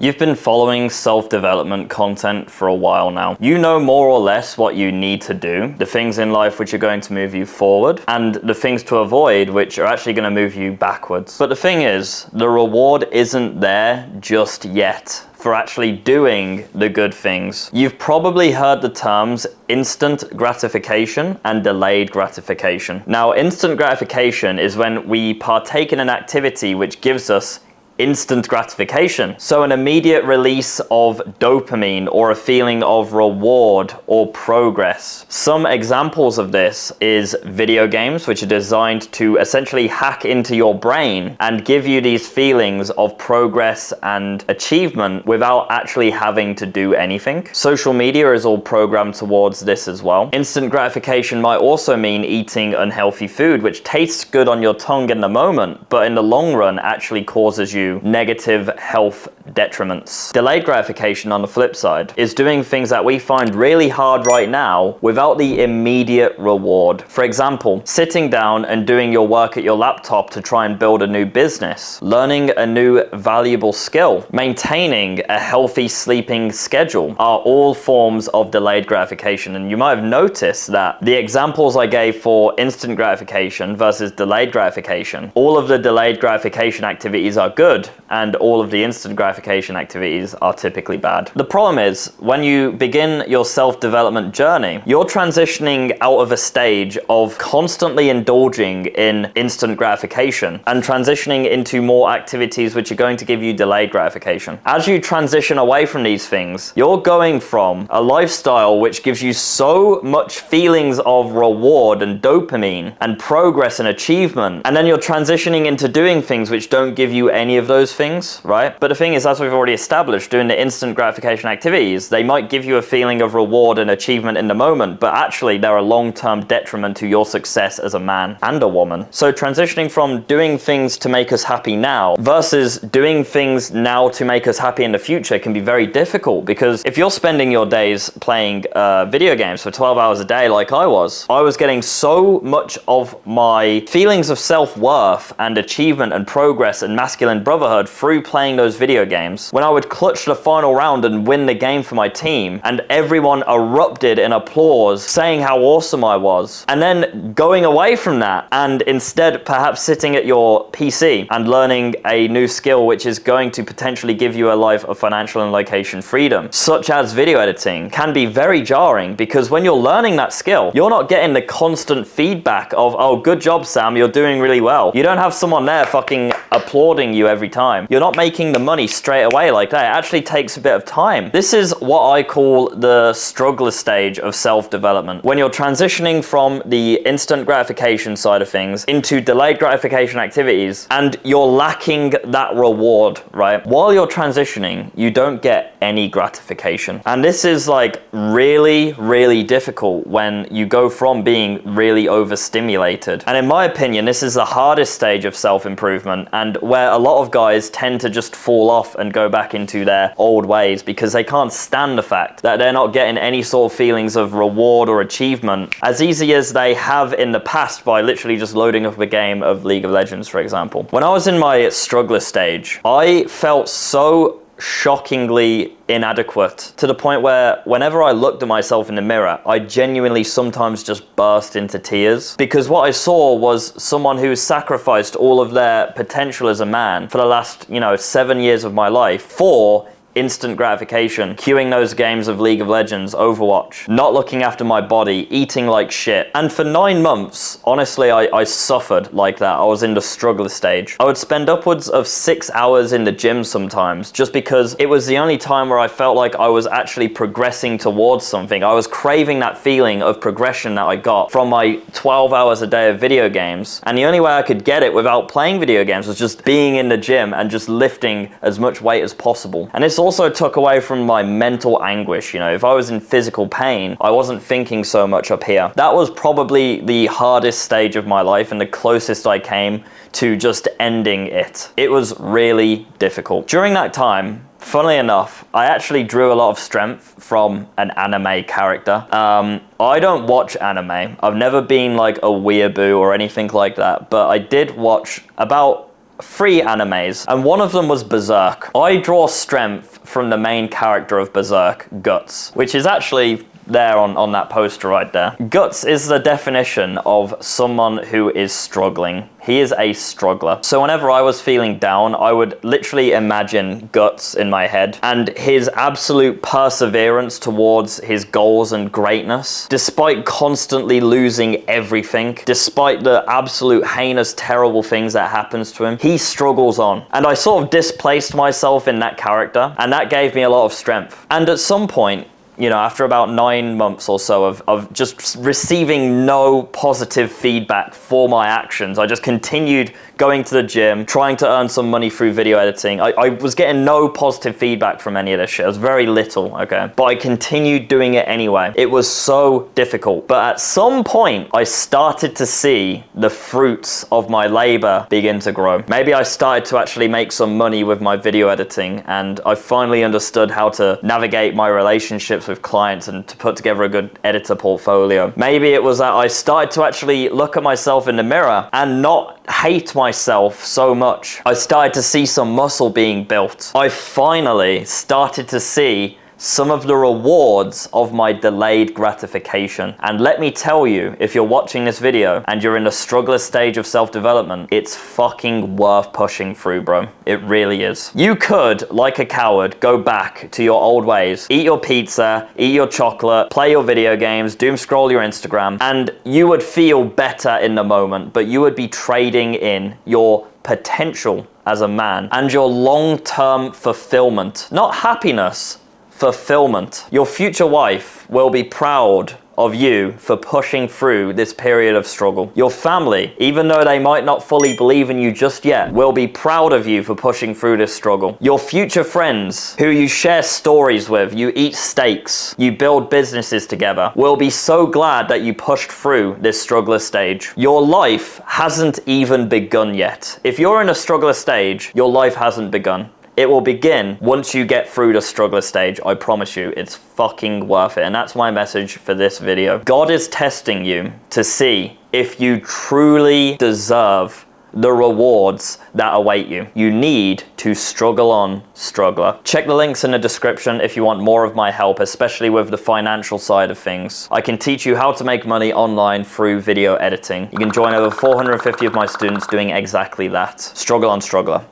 You've been following self-development content for a while now. You know more or less what you need to do, the things in life which are going to move you forward, and the things to avoid which are actually going to move you backwards. But the thing is, the reward isn't there just yet for actually doing the good things. You've probably heard the terms instant gratification and delayed gratification. Now, instant gratification is when we partake in an activity which gives us instant gratification. So an immediate release of dopamine or a feeling of reward or progress. Some examples of this is video games, which are designed to essentially hack into your brain and give you these feelings of progress and achievement without actually having to do anything. Social media is all programmed towards this as well. Instant gratification might also mean eating unhealthy food, which tastes good on your tongue in the moment, but in the long run actually causes you negative health detriments. Delayed gratification, on the flip side, is doing things that we find really hard right now without the immediate reward. For example, sitting down and doing your work at your laptop to try and build a new business, learning a new valuable skill, maintaining a healthy sleeping schedule are all forms of delayed gratification. And you might have noticed that the examples I gave for instant gratification versus delayed gratification, all of the delayed gratification activities are good and all of the instant gratification activities are typically bad. The problem is, when you begin your self-development journey, you're transitioning out of a stage of constantly indulging in instant gratification and transitioning into more activities which are going to give you delayed gratification. As you transition away from these things, you're going from a lifestyle which gives you so much feelings of reward and dopamine and progress and achievement, and then you're transitioning into doing things which don't give you any of those things, right? But the thing is, as we've already established, doing the instant gratification activities, they might give you a feeling of reward and achievement in the moment, but actually they're a long-term detriment to your success as a man and a woman. So transitioning from doing things to make us happy now versus doing things now to make us happy in the future can be very difficult, because if you're spending your days playing video games for 12 hours a day like I was getting so much of my feelings of self-worth and achievement and progress and masculine brotherhood through playing those video games. When I would clutch the final round and win the game for my team, and everyone erupted in applause saying how awesome I was, and then going away from that and instead perhaps sitting at your PC and learning a new skill which is going to potentially give you a life of financial and location freedom, such as video editing, can be very jarring, because when you're learning that skill, you're not getting the constant feedback of, oh, good job, Sam, you're doing really well. You don't have someone there fucking applauding you every time. You're not making the money straight away like that. It actually takes a bit of time. This is what I call the struggler stage of self-development. When you're transitioning from the instant gratification side of things into delayed gratification activities, and you're lacking that reward, right? While you're transitioning, you don't get any gratification. And this is like really, really difficult when you go from being really overstimulated. And in my opinion, this is the hardest stage of self-improvement, and where a lot of guys tend to just fall off and go back into their old ways because they can't stand the fact that they're not getting any sort of feelings of reward or achievement as easy as they have in the past by literally just loading up a game of League of Legends, for example. When I was in my struggler stage, I felt so shockingly inadequate to the point where whenever I looked at myself in the mirror, I genuinely sometimes just burst into tears, because what I saw was someone who sacrificed all of their potential as a man for the last, 7 years of my life for instant gratification, queuing those games of League of Legends, Overwatch, not looking after my body, eating like shit. And for 9 months, honestly, I suffered like that. I was in the struggler stage. I would spend upwards of 6 hours in the gym sometimes, just because it was the only time where I felt like I was actually progressing towards something. I was craving that feeling of progression that I got from my 12 hours a day of video games. And the only way I could get it without playing video games was just being in the gym and just lifting as much weight as possible. And this also took away from my mental anguish. If I was in physical pain, I wasn't thinking so much up here. That was probably the hardest stage of my life and the closest I came to just ending it. It was really difficult. During that time, funnily enough, I actually drew a lot of strength from an anime character. I don't watch anime. I've never been like a weeaboo or anything like that, but I did watch about 3 animes, and one of them was Berserk. I draw strength from the main character of Berserk, Guts, which is actually there on that poster right there. Guts is the definition of someone who is struggling. He is a struggler. So whenever I was feeling down, I would literally imagine Guts in my head and his absolute perseverance towards his goals and greatness, despite constantly losing everything, despite the absolute heinous, terrible things that happens to him, he struggles on. And I sort of displaced myself in that character, and that gave me a lot of strength. And at some point, you know, after about 9 months or so of just receiving no positive feedback for my actions, I just continued going to the gym, trying to earn some money through video editing. I was getting no positive feedback from any of this shit. It was very little, okay? But I continued doing it anyway. It was so difficult. But at some point, I started to see the fruits of my labor begin to grow. Maybe I started to actually make some money with my video editing, and I finally understood how to navigate my relationships with clients and to put together a good editor portfolio. Maybe it was that I started to actually look at myself in the mirror and not hate myself so much. I started to see some muscle being built. I finally started to see some of the rewards of my delayed gratification. And let me tell you, if you're watching this video and you're in the struggler stage of self-development, it's fucking worth pushing through, bro. It really is. You could, like a coward, go back to your old ways, eat your pizza, eat your chocolate, play your video games, doom scroll your Instagram, and you would feel better in the moment, but you would be trading in your potential as a man and your long-term fulfillment, not happiness, fulfillment. Your future wife will be proud of you for pushing through this period of struggle. Your family, even though they might not fully believe in you just yet, will be proud of you for pushing through this struggle. Your future friends, who you share stories with, you eat steaks, you build businesses together, will be so glad that you pushed through this struggler stage. Your life hasn't even begun yet. If you're in a struggler stage, your life hasn't begun. It will begin once you get through the struggler stage. I promise you, it's fucking worth it. And that's my message for this video. God is testing you to see if you truly deserve the rewards that await you. You need to struggle on, struggler. Check the links in the description if you want more of my help, especially with the financial side of things. I can teach you how to make money online through video editing. You can join over 450 of my students doing exactly that. Struggle on, struggler.